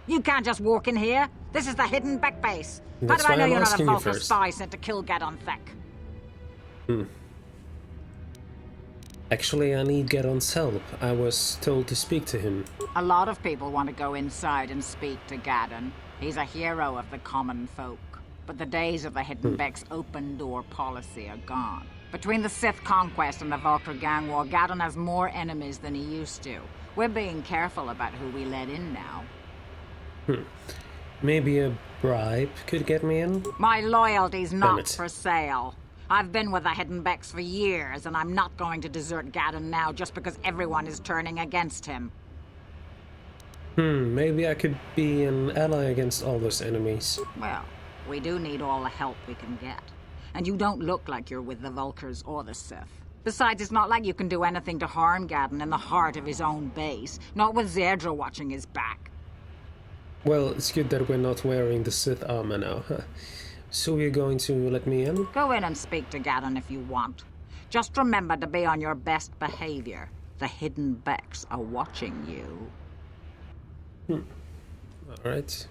You can't just walk in here. This is the hidden back base. That's How do I know why I'm you're not a asking you Vulcan first. spy sent to kill Gadon Thek? Actually, I need Gadon's help. I was told to speak to him. A lot of people want to go inside and speak to Gadon. He's a hero of the common folk. But the days of the Hidden Beck's open door policy are gone. Between the Sith conquest and the Vulcan gang war, Gadon has more enemies than he used to. We're being careful about who we let in now. Maybe a bribe could get me in? My loyalty's Damn not it. for sale. I've been with the Hidden Becks for years, and I'm not going to desert Gadon now just because everyone is turning against him. Maybe I could be an ally against all those enemies. Well, we do need all the help we can get. And you don't look like you're with the Vulkars or the Sith. Besides, it's not like you can do anything to harm Gadon in the heart of his own base. Not with Zerdra watching his back. Well, it's good that we're not wearing the Sith armor now. So you're going to let me in? Go in and speak to Gadon if you want. Just remember to be on your best behavior. The Hidden Becks are watching you. Alright.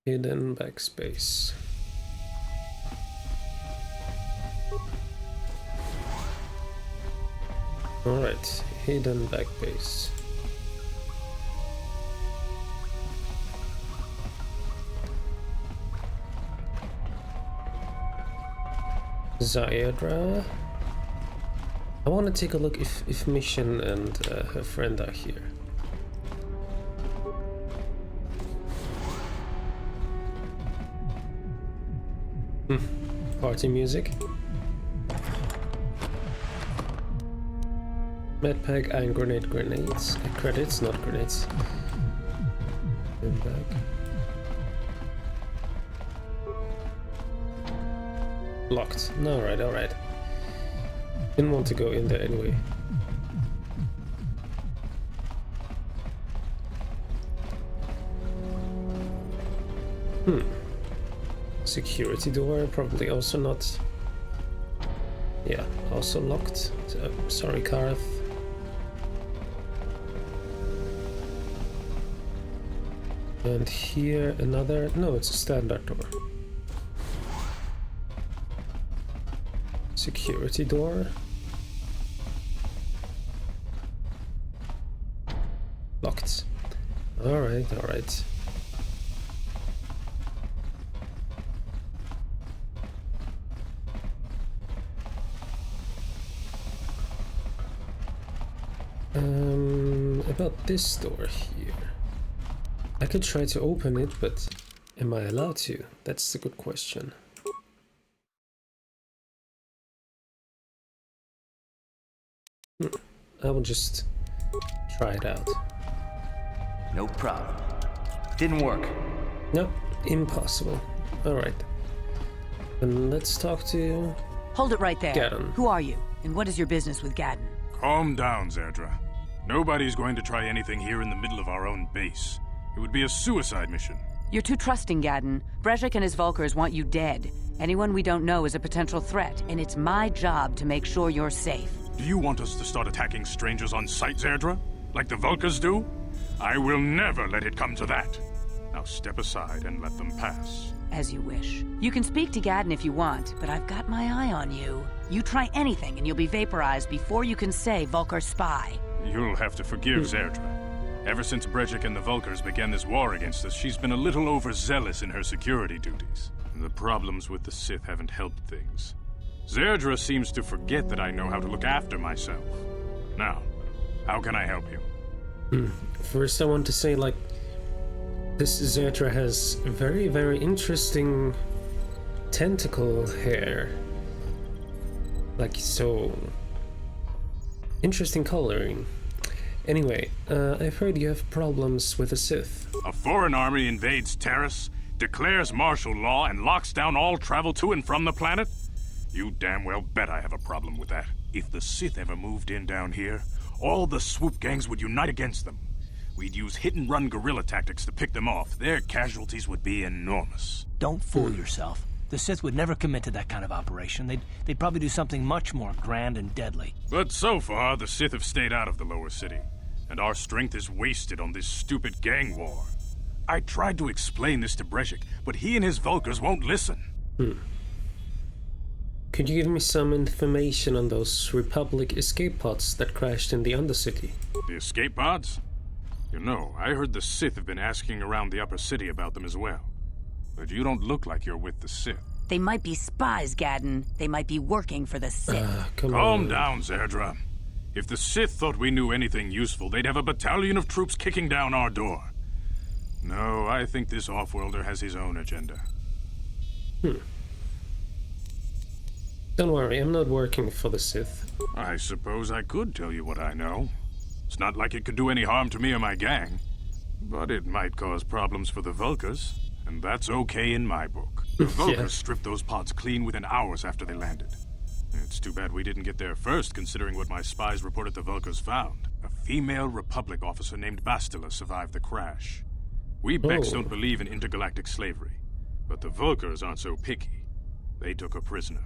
Hidden backspace. Alright, hidden backbase. Zerdra. I want to take a look if Mission and her friend are here. Party music. Medpack and grenades. Credits, not grenades. Back. Locked. No, alright. Didn't want to go in there anyway. Security door, probably also not. Yeah, also locked. Sorry, Karth. And here another. No, it's a standard door. Security door. Locked. Alright. About this door here. I could try to open it, but am I allowed to? That's the good question. I will just try it out. No problem. Didn't work. Nope, impossible. Alright. Then let's talk to Hold it right there. Gadon. Who are you? And what is your business with Gadon? Calm down, Zerdra. Nobody's going to try anything here in the middle of our own base. It would be a suicide mission. You're too trusting, Gadon. Brezhik and his Vulkars want you dead. Anyone we don't know is a potential threat, and it's my job to make sure you're safe. Do you want us to start attacking strangers on sight, Zerdra? Like the Vulkars do? I will never let it come to that. Now step aside and let them pass. As you wish. You can speak to Gadon if you want, but I've got my eye on you. You try anything and you'll be vaporized before you can say Vulkar spy. You'll have to forgive Zerdra. Ever since Brezhik and the Vulkars began this war against us, she's been a little overzealous in her security duties. The problems with the Sith haven't helped things. Zerdra seems to forget that I know how to look after myself. Now, how can I help you? First I want to say, like, this Zerdra has very, very interesting tentacle hair. Like, so interesting coloring. Anyway, I've heard you have problems with the Sith. A foreign army invades Terrace, declares martial law, and locks down all travel to and from the planet? You damn well bet I have a problem with that. If the Sith ever moved in down here, all the swoop gangs would unite against them. We'd use hit-and-run guerrilla tactics to pick them off. Their casualties would be enormous. Don't fool yourself. The Sith would never commit to that kind of operation. They'd probably do something much more grand and deadly. But so far, the Sith have stayed out of the lower city, and our strength is wasted on this stupid gang war. I tried to explain this to Brejik, but he and his Vulkars won't listen. Could you give me some information on those Republic escape pods that crashed in the Undercity? The escape pods? You know, I heard the Sith have been asking around the upper city about them as well. But you don't look like you're with the Sith. They might be spies, Gadden. They might be working for the Sith. Calm down, Zerdra. If the Sith thought we knew anything useful, they'd have a battalion of troops kicking down our door. No, I think this off-worlder has his own agenda. Don't worry, I'm not working for the Sith. I suppose I could tell you what I know. It's not like it could do any harm to me or my gang. But it might cause problems for the Vulkars, and that's okay in my book. The Vulkars stripped those pods clean within hours after they landed. It's too bad we didn't get there first, considering what my spies reported the Vulkars found. A female Republic officer named Bastila survived the crash. We Becks don't believe in intergalactic slavery, but the Vulkars aren't so picky. They took her prisoner.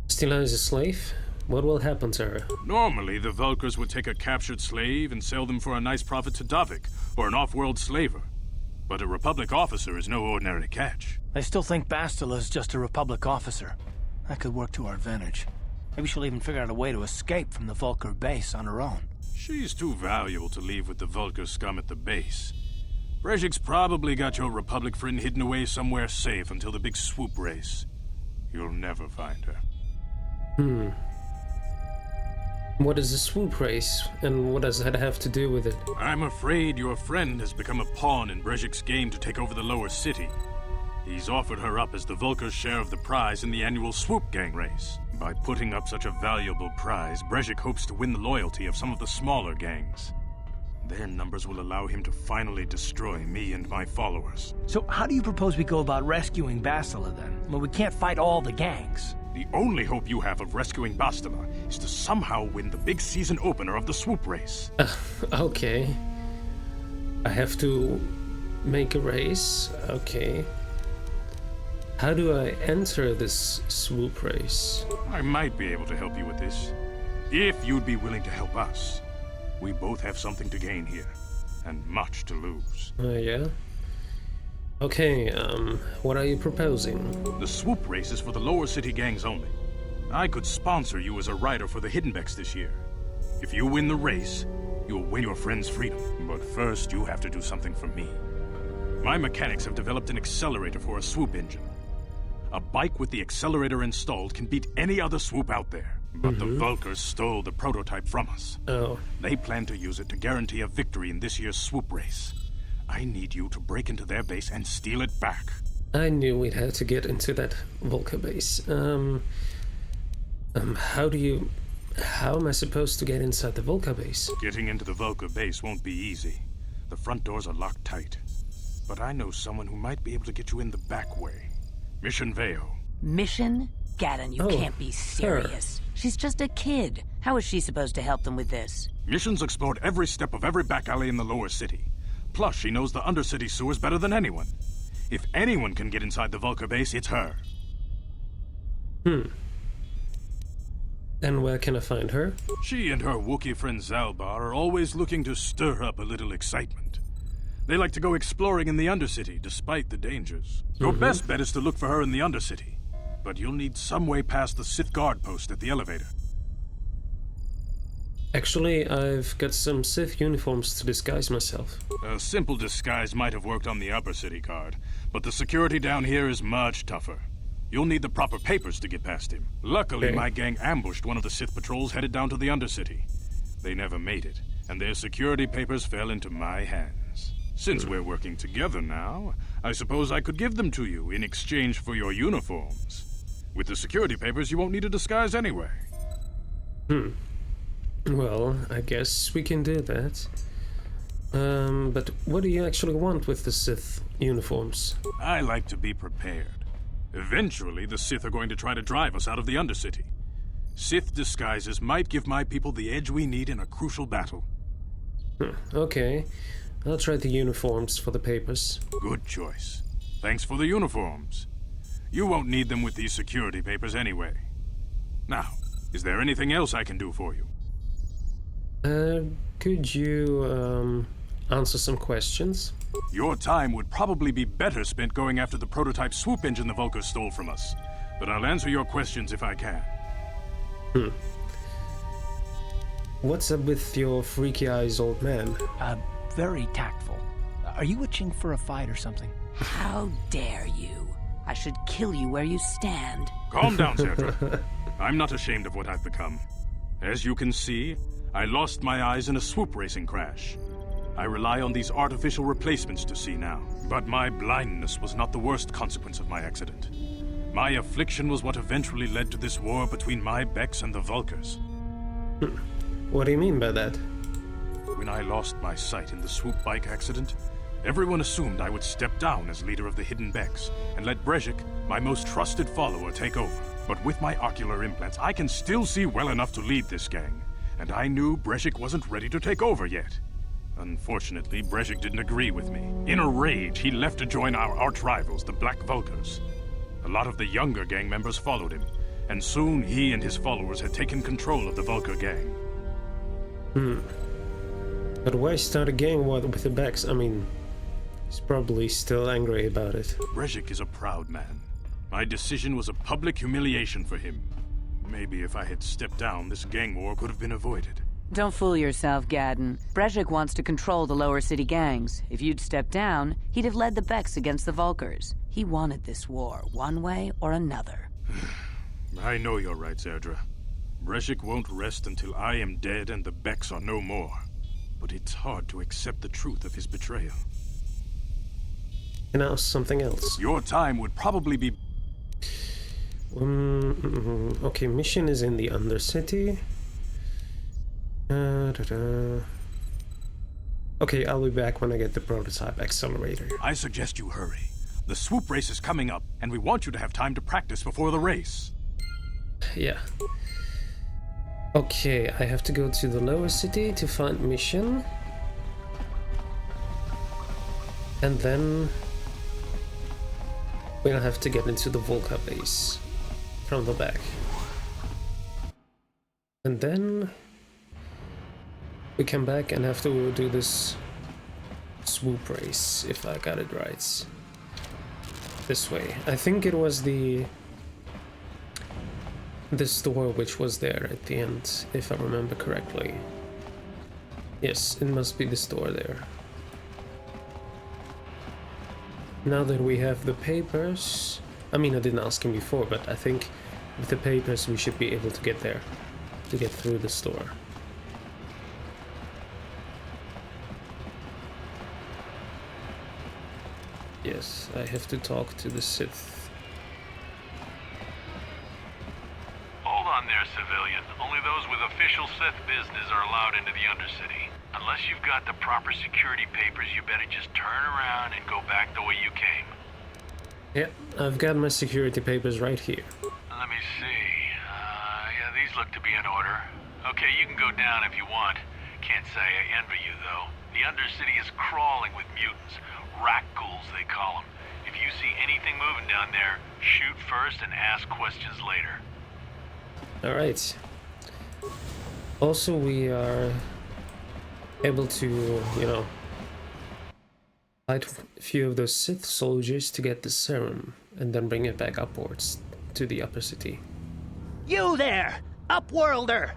Bastila is a slave? What will happen to her? Normally, the Vulkars would take a captured slave and sell them for a nice profit to Davik, or an off-world slaver. But a Republic officer is no ordinary catch. I still think Bastila's just a Republic officer. That could work to our advantage. Maybe she'll even figure out a way to escape from the Vulkar base on her own. She's too valuable to leave with the Vulkar scum at the base. Brejik's probably got your Republic friend hidden away somewhere safe until the big swoop race. You'll never find her. What is a swoop race, and what does that have to do with it? I'm afraid your friend has become a pawn in Brejik's game to take over the lower city. He's offered her up as the Vulkar's share of the prize in the annual swoop gang race. By putting up such a valuable prize, Brejik hopes to win the loyalty of some of the smaller gangs. Their numbers will allow him to finally destroy me and my followers. So how do you propose we go about rescuing Bastila then? Well, we can't fight all the gangs. The only hope you have of rescuing Bastila is to somehow win the big season opener of the swoop race. Okay. I have to make a race? Okay. How do I enter this swoop race? I might be able to help you with this, if you'd be willing to help us. We both have something to gain here, and much to lose. Yeah? Okay, what are you proposing? The swoop race is for the lower city gangs only. I could sponsor you as a rider for the Hidden Becks this year. If you win the race, you'll win your friend's freedom. But first, you have to do something for me. My mechanics have developed an accelerator for a swoop engine. A bike with the accelerator installed can beat any other swoop out there. But the Vulkars stole the prototype from us. They plan to use it to guarantee a victory in this year's swoop race. I need you to break into their base and steal it back. I knew we'd have to get into that Vulkar base. How am I supposed to get inside the Vulkar base? Getting into the Vulkar base won't be easy. The front doors are locked tight. But I know someone who might be able to get you in the back way. Mission Veo. Mission? Gadden, you can't be serious. She's just a kid. How is she supposed to help them with this? Mission's explored every step of every back alley in the lower city. Plus, she knows the Undercity sewers better than anyone. If anyone can get inside the Vulkar base, it's her. And where can I find her? She and her Wookiee friend Zalbar are always looking to stir up a little excitement. They like to go exploring in the Undercity, despite the dangers. Your best bet is to look for her in the Undercity. But you'll need some way past the Sith guard post at the elevator. Actually, I've got some Sith uniforms to disguise myself. A simple disguise might have worked on the upper city guard, but the security down here is much tougher. You'll need the proper papers to get past him. Luckily, my gang ambushed one of the Sith patrols headed down to the Undercity. They never made it, and their security papers fell into my hands. Since we're working together now, I suppose I could give them to you in exchange for your uniforms. With the security papers, you won't need a disguise anyway. Well, I guess we can do that. But what do you actually want with the Sith uniforms? I like to be prepared. Eventually, the Sith are going to try to drive us out of the Undercity. Sith disguises might give my people the edge we need in a crucial battle. Okay, I'll try the uniforms for the papers. Good choice. Thanks for the uniforms. You won't need them with these security papers anyway. Now, is there anything else I can do for you? Could you, answer some questions? Your time would probably be better spent going after the prototype swoop engine the Vulkars stole from us. But I'll answer your questions if I can. What's up with your freaky eyes, old man? Very tactful. Are you itching for a fight or something? How dare you? I should kill you where you stand. Calm down, Zerdra. I'm not ashamed of what I've become. As you can see, I lost my eyes in a swoop racing crash. I rely on these artificial replacements to see now. But my blindness was not the worst consequence of my accident. My affliction was what eventually led to this war between my Becks and the Vulkars. What do you mean by that? When I lost my sight in the swoop bike accident, everyone assumed I would step down as leader of the hidden Becks and let Brezhik, my most trusted follower, take over. But with my ocular implants, I can still see well enough to lead this gang, and I knew Brezhik wasn't ready to take over yet. Unfortunately, Brezhik didn't agree with me. In a rage, he left to join our arch-rivals, the Black Vulkars. A lot of the younger gang members followed him, and soon he and his followers had taken control of the Vulkar gang. But why start a gang war with the Becks? I mean, he's probably still angry about it. Brezhik is a proud man. My decision was a public humiliation for him. Maybe if I had stepped down, this gang war could have been avoided. Don't fool yourself, Gadden. Brezhik wants to control the lower city gangs. If you'd stepped down, he'd have led the Becks against the Vulkars. He wanted this war, one way or another. I know you're right, Zerdra. Brezhik won't rest until I am dead and the Becks are no more. But it's hard to accept the truth of his betrayal. And now something else. Your time would probably be... Okay, mission is in the Undercity. Okay, I'll be back when I get the prototype accelerator. I suggest you hurry. The swoop race is coming up, and we want you to have time to practice before the race. Yeah. Okay, I have to go to the lower city to find mission. And then we'll have to get into the Vulkar base from the back. And then we come back and have to do this swoop race, if I got it right. This way. I think it was the store which was there at the end, if I remember correctly. Yes, it must be the store there. Now that we have the papers, I mean, I didn't ask him before, but I think with the papers we should be able to get there, to get through the store. Yes, I have to talk to the Sith. Hold on there, civilian. Only those with official Sith business are allowed into the Undercity. Unless you've got the proper security papers, you better just turn around and go back the way you came. Yeah, I've got my security papers right here. Let me see. Yeah, these look to be in order. Okay, you can go down if you want. Can't say I envy you, though. The Undercity is crawling with mutants. Rat ghouls, they call them. If you see anything moving down there, shoot first and ask questions later. Alright. Also, we are able to, you know, fight a few of those Sith soldiers to get the serum, and then bring it back upwards to the upper city. You there, Upworlder!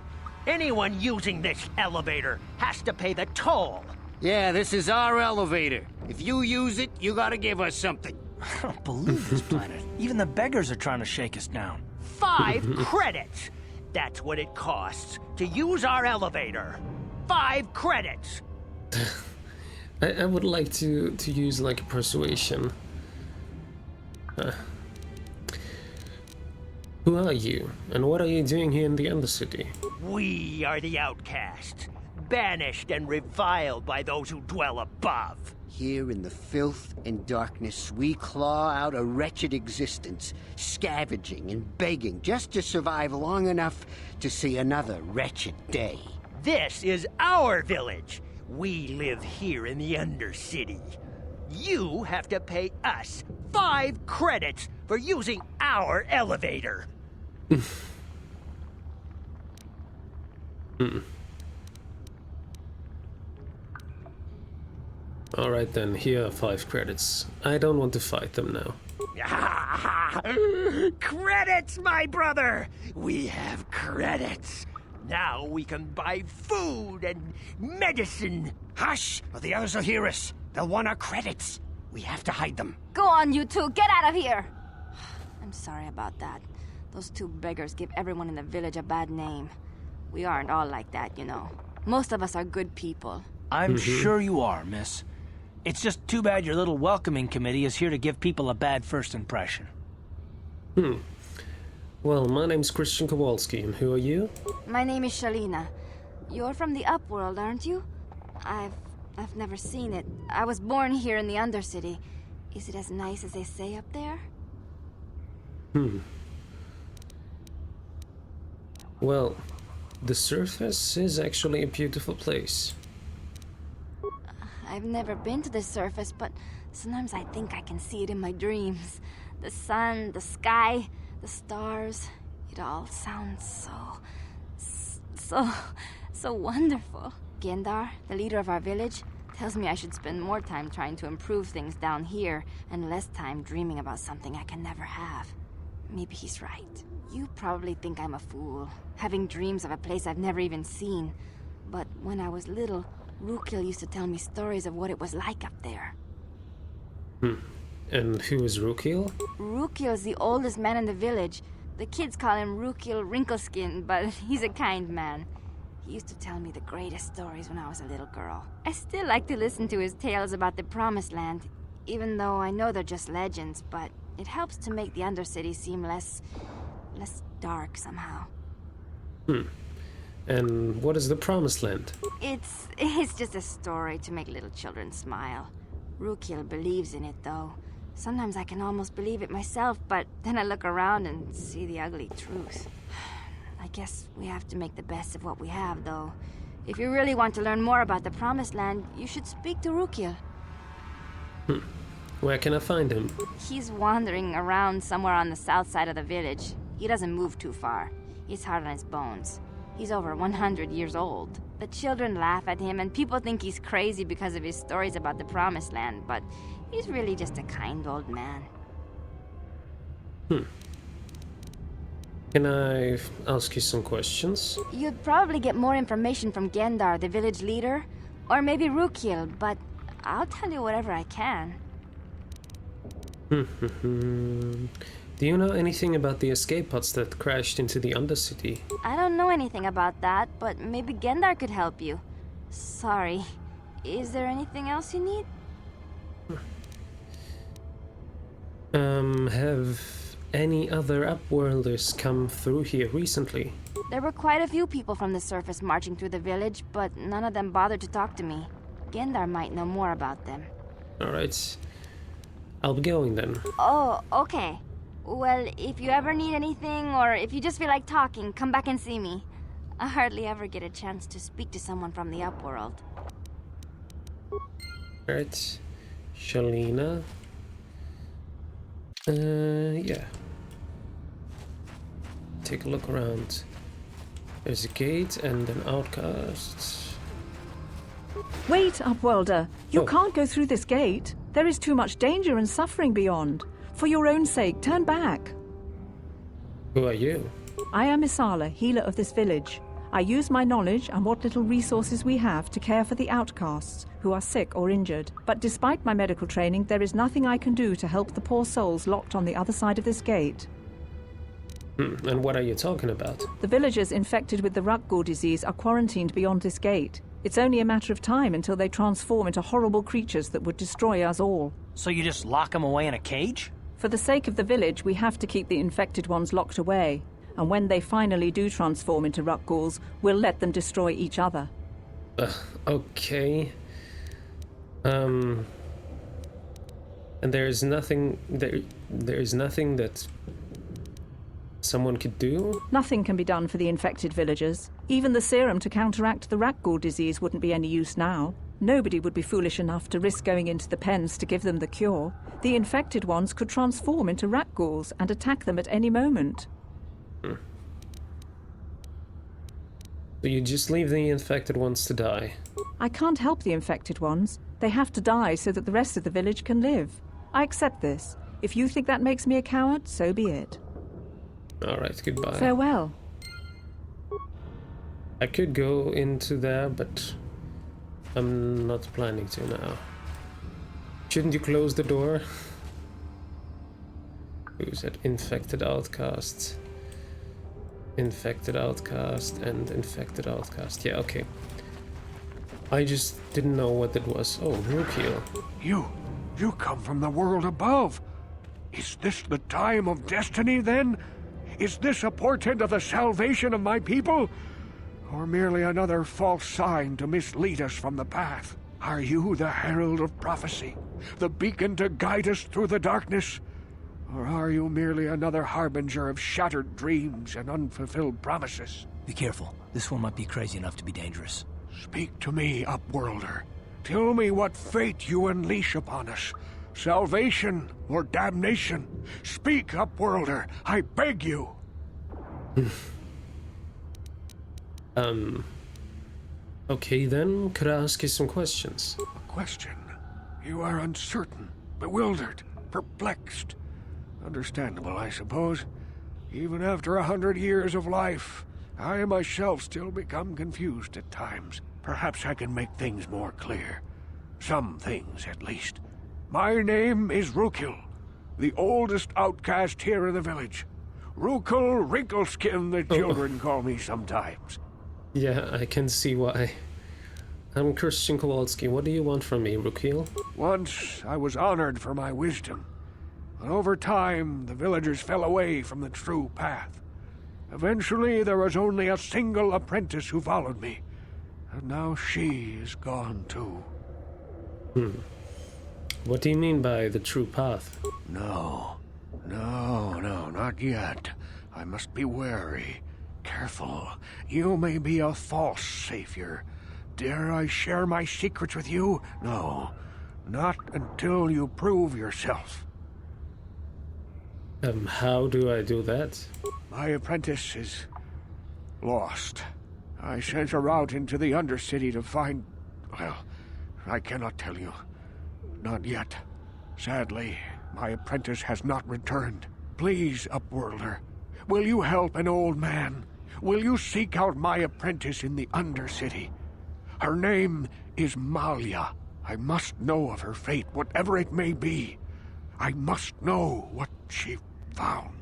Anyone using this elevator has to pay the toll. Yeah, this is our elevator. If you use it, you gotta give us something. I don't believe this planet. Even the beggars are trying to shake us down. 5 credits! That's what it costs to use our elevator. 5 credits! I would like to use like a persuasion. Who are you, and what are you doing here in the Undercity? We are the outcasts, banished and reviled by those who dwell above. Here in the filth and darkness, we claw out a wretched existence, scavenging and begging just to survive long enough to see another wretched day. This is our village. We live here in the Undercity. you have to pay us 5 credits for using our elevator. Alright then, here are 5 credits. I don't want to fight them now. Credits, my brother! We have credits. Now we can buy food and medicine. Hush, or the others will hear us. They'll want our credits. We have to hide them. Go on, you two. Get out of here. I'm sorry about that. Those 2 beggars give everyone in the village a bad name. We aren't all like that, you know. Most of us are good people. I'm sure you are, miss. It's just too bad your little welcoming committee is here to give people a bad first impression. Well, my name's Christian Kowalski, and who are you? My name is Shalina. You're from the Upworld, aren't you? I've never seen it. I was born here in the Undercity. Is it as nice as they say up there? Well, the surface is actually a beautiful place. I've never been to the surface, but sometimes I think I can see it in my dreams. The sun, the sky, the stars. It all sounds so wonderful. Gendar, the leader of our village, tells me I should spend more time trying to improve things down here and less time dreaming about something I can never have. Maybe he's right. You probably think I'm a fool, having dreams of a place I've never even seen. But when I was little, Rukil used to tell me stories of what it was like up there. And who is Rukil? Rukil's the oldest man in the village. The kids call him Rukil Wrinkleskin, but he's a kind man. He used to tell me the greatest stories when I was a little girl. I still like to listen to his tales about the Promised Land, even though I know they're just legends, but it helps to make the Undercity seem less dark somehow. And what is the Promised Land? It's just a story to make little children smile. Rukil believes in it, though. Sometimes I can almost believe it myself, but then I look around and see the ugly truth. I guess we have to make the best of what we have, though. If you really want to learn more about the Promised Land, you should speak to Rukil. Where can I find him? He's wandering around somewhere on the south side of the village. He doesn't move too far. He's hard on his bones. He's over 100 years old. The children laugh at him, and people think he's crazy because of his stories about the Promised Land, but he's really just a kind old man. Can I ask you some questions? You'd probably get more information from Gendar, the village leader, or maybe Rukil, but I'll tell you whatever I can. Do you know anything about the escape pods that crashed into the Undercity? I don't know anything about that, but maybe Gendar could help you. Sorry. Is there anything else you need? Have any other Upworlders come through here recently? There were quite a few people from the surface marching through the village, but none of them bothered to talk to me. Gendar might know more about them. Alright. I'll be going then. Oh, okay. Well, if you ever need anything, or if you just feel like talking, come back and see me. I hardly ever get a chance to speak to someone from the Upworld. Alright. Shalina. Yeah. Take a look around. There's a gate and an outcast. Wait, Upworlder. You Oh. can't go through this gate. There is too much danger and suffering beyond. For your own sake, turn back. Who are you? I am Isala, healer of this village. I use my knowledge and what little resources we have to care for the outcasts who are sick or injured. But despite my medical training, there is nothing I can do to help the poor souls locked on the other side of this gate. And what are you talking about? The villagers infected with the Rukgul disease are quarantined beyond this gate. It's only a matter of time until they transform into horrible creatures that would destroy us all. So you just lock them away in a cage? For the sake of the village, we have to keep the infected ones locked away. And when they finally do transform into Rukguls, we'll let them destroy each other. Okay. And there is nothing that someone could do? Nothing can be done for the infected villagers. Even the serum to counteract the Rukgul disease wouldn't be any use now. Nobody would be foolish enough to risk going into the pens to give them the cure. The infected ones could transform into rat ghouls and attack them at any moment. So you just leave the infected ones to die? I can't help the infected ones. They have to die so that the rest of the village can live. I accept this. If you think that makes me a coward, so be it. Alright, goodbye. Farewell. I could go into there, but I'm not planning to now. Shouldn't you close the door? Who's that? Infected outcast. Infected outcast and infected outcast. Yeah, okay. I just didn't know what it was. Oh, Rukil. You come from the world above. Is this the time of destiny, then? Is this a portent of the salvation of my people? Or merely another false sign to mislead us from the path? Are you the herald of prophecy? The beacon to guide us through the darkness? Or are you merely another harbinger of shattered dreams and unfulfilled promises? Be careful. This one might be crazy enough to be dangerous. Speak to me, Upworlder. Tell me what fate you unleash upon us. Salvation or damnation? Speak, Upworlder. I beg you. Okay then, could I ask you some questions? A question? You are uncertain, bewildered, perplexed. Understandable, I suppose. Even after 100 years of life, I myself still become confused at times. Perhaps I can make things more clear. Some things, at least. My name is Rukil, the oldest outcast here in the village. Rukil Wrinkleskin, the children call me sometimes. Yeah, I can see why. I'm Christian Kowalski. What do you want from me, Rukil? Once I was honored for my wisdom, but over time the villagers fell away from the true path. Eventually there was only a single apprentice who followed me, and now she is gone too. What do you mean by the true path? No, not yet. I must be wary. Careful. You may be a false savior. Dare I share my secrets with you? No, not until you prove yourself. How do I do that? My apprentice is lost. I sent her out into the Undercity to find... well, I cannot tell you. Not yet. Sadly, my apprentice has not returned. Please, Upworlder, will you help an old man? Will you seek out my apprentice in the Undercity? Her name is Malia. I must know of her fate, whatever it may be. I must know what she found.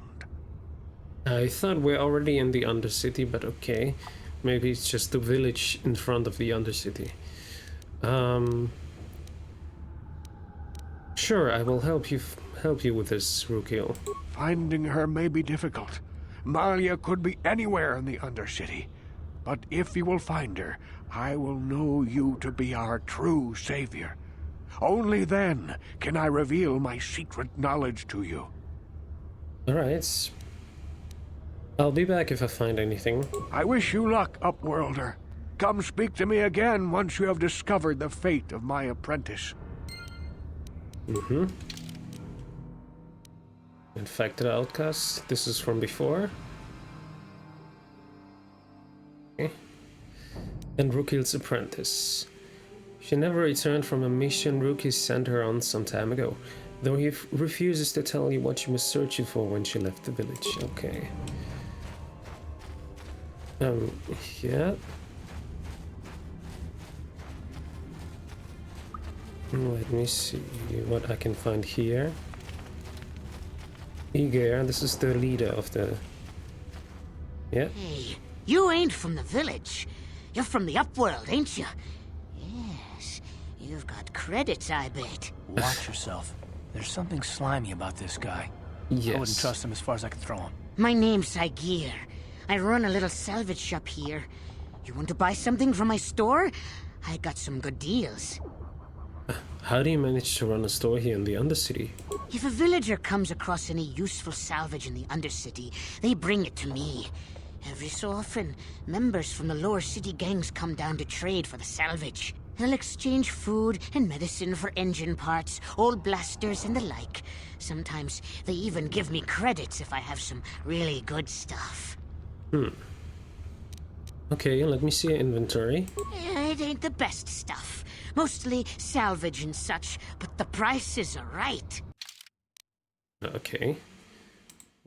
I thought we're already in the Undercity, but okay. Maybe it's just the village in front of the Undercity. Sure, I will help you with this, Rukil. Finding her may be difficult. Malia could be anywhere in the Undercity. But if you will find her, I will know you to be our true savior. Only then can I reveal my secret knowledge to you. Alright. I'll be back if I find anything. I wish you luck, Upworlder. Come speak to me again once you have discovered the fate of my apprentice. Infected outcasts. This is from before. Okay. And Rukil's apprentice. She never returned from a mission Rukil sent her on some time ago, though he refuses to tell you what she was searching for when she left the village. Okay. Yeah. Let me see what I can find here. Igor, this is the leader of the... Yeah. Hey, you ain't from the village. You're from the Upworld, ain't you? Yes, you've got credits, I bet. Watch yourself. There's something slimy about this guy. Yes. I wouldn't trust him as far as I could throw him. My name's Saigir. I run a little salvage shop here. You want to buy something from my store? I got some good deals. How do you manage to run a store here in the Undercity? If a villager comes across any useful salvage in the Undercity, they bring it to me. Every so often, members from the lower city gangs come down to trade for the salvage. They'll exchange food and medicine for engine parts, old blasters and the like. Sometimes they even give me credits if I have some really good stuff. Okay, let me see your inventory. It ain't the best stuff. Mostly salvage and such, but the prices are right. Okay.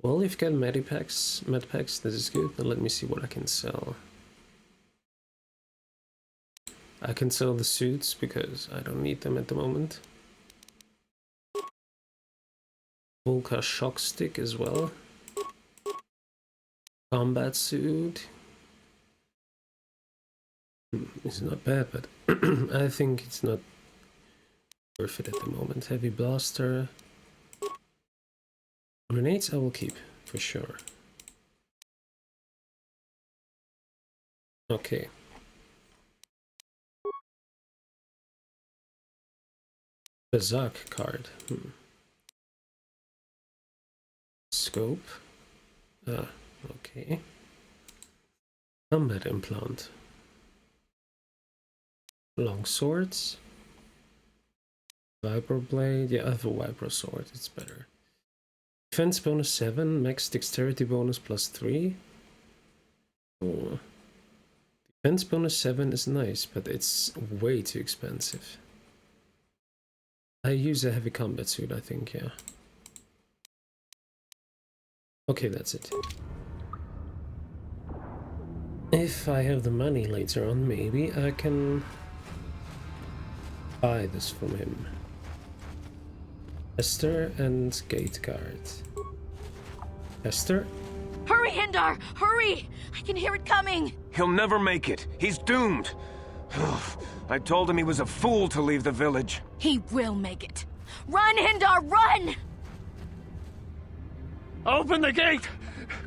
Well, you've got medpacks, this is good. Now let me see what I can sell. I can sell the suits because I don't need them at the moment. Volca shock stick as well. Combat suit. It's not bad, but I think it's not worth it at the moment. Heavy blaster. Grenades I will keep, for sure. Okay. Berserk card. Scope. Ah, okay. Combat implant. Long swords. Vibro blade. Yeah, I have a vibro sword, it's better. Defense bonus 7, max dexterity bonus +3. Oh. Defense bonus 7 is nice, but it's way too expensive. I use a heavy combat suit, I think, yeah. Okay, that's it. If I have the money later on, maybe I can buy this from him. Esther and gate guard. Esther? Hurry, Hindar! Hurry! I can hear it coming! He'll never make it. He's doomed. I told him he was a fool to leave the village. He will make it. Run, Hindar, run! Open the gate!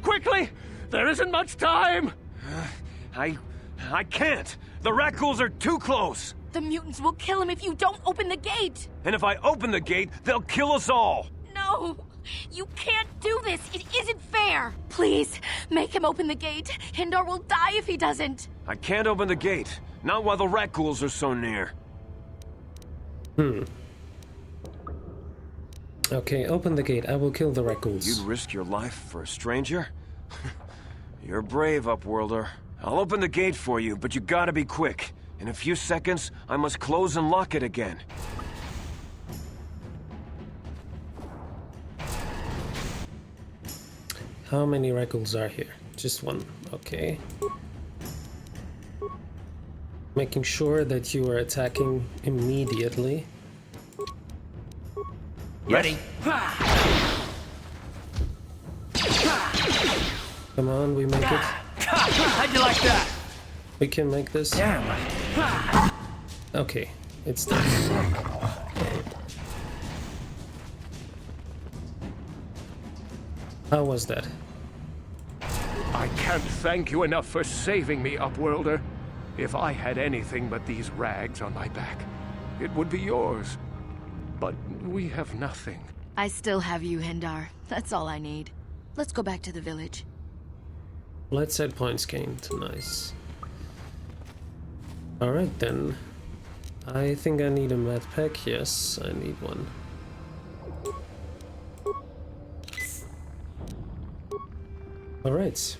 Quickly! There isn't much time! I can't. The Rakghouls are too close. The mutants will kill him if you don't open the gate! And if I open the gate, they'll kill us all. No! You can't do this! It isn't fair! Please, make him open the gate. Hindar will die if he doesn't. I can't open the gate. Not while the Rakghouls are so near. Okay, open the gate. I will kill the Rakghouls. You'd risk your life for a stranger? You're brave, Upworlder. I'll open the gate for you, but you gotta be quick. In a few seconds, I must close and lock it again. How many Rakghouls are here? Just one. Okay. Making sure that you are attacking immediately. Ready? Come on, we make it. How'd you like that? We can make this. Damn. Okay, it's done. How was that? I can't thank you enough for saving me, Upworlder. If I had anything but these rags on my back, it would be yours. But we have nothing. I still have you, Hindar. That's all I need. Let's go back to the village. Let's add points gained. Nice. Alright then. I think I need a med pack. Yes, I need one. Alright.